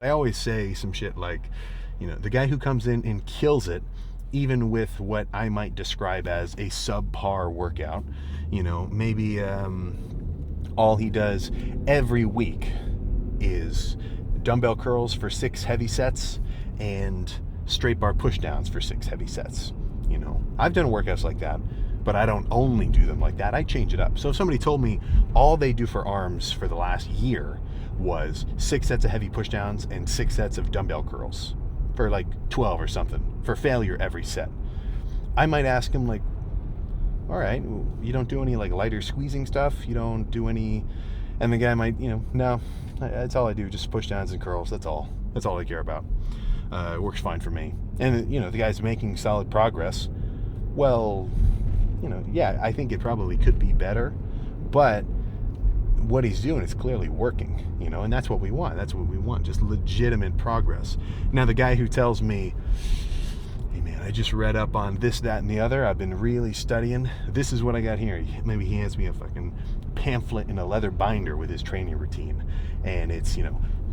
I always say some shit like, the guy who comes in and kills it, even with what I might describe as a subpar workout, maybe all he does every week is dumbbell curls for 6 heavy sets and straight bar push downs for 6 heavy sets. I've done workouts like that, but I don't only do them like that. I change it up. So if somebody told me all they do for arms for the last year was 6 sets of heavy push downs and 6 sets of dumbbell curls for like 12 or something for failure every set, I might ask him like, all right, you don't do any like lighter squeezing stuff? You don't do any? And the guy might, no, that's all I do, just push downs and curls. That's all I care about. It works fine for me. And the guy's making solid progress. Well, yeah, I think it probably could be better, but what he's doing is clearly working, and that's what we want. That's what we want, just legitimate progress. Now, the guy who tells me, hey man, I just read up on this, that, and the other, I've been really studying, this is what I got here. Maybe he hands me a fucking pamphlet in a leather binder with his training routine, and it's,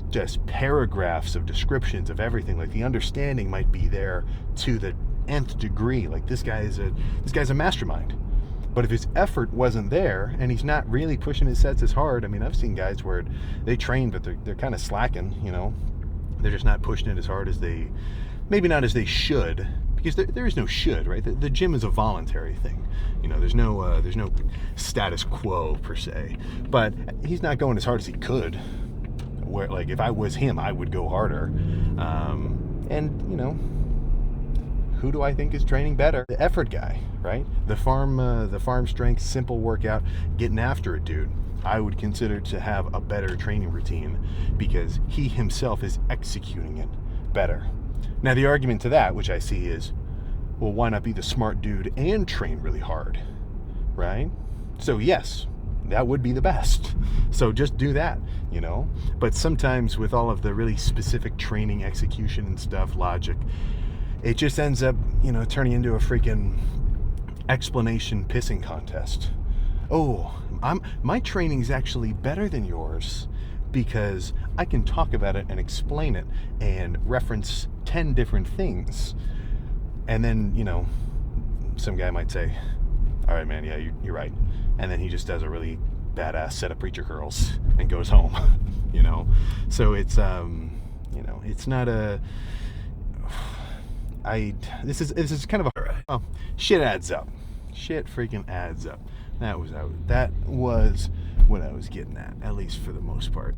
just paragraphs of descriptions of everything. Like, the understanding might be there to the nth degree. Like, this guy's a mastermind. But if his effort wasn't there and he's not really pushing his sets as hard, I mean, I've seen guys where they train, but they're kind of slacking, they're just not pushing it as hard as maybe not as they should, because there is no should, right? The gym is a voluntary thing. There's no status quo per se, but he's not going as hard as he could. Where, like, if I was him, I would go harder. Who do I think is training better? The effort guy, right? The farm strength, simple workout, getting after it dude. I would consider to have a better training routine because he himself is executing it better. Now, the argument to that, which I see, is, well, why not be the smart dude and train really hard, right? So yes, that would be the best. So just do that, But sometimes with all of the really specific training, execution and stuff, logic, it just ends up, turning into a freaking explanation pissing contest. Oh, my training's actually better than yours because I can talk about it and explain it and reference 10 different things. And then, some guy might say, all right, man, yeah, you're right. And then he just does a really badass set of preacher curls and goes home, So it's, it's not a... This is kind of a... shit adds up. Shit freaking adds up. That was what I was getting at least for the most part.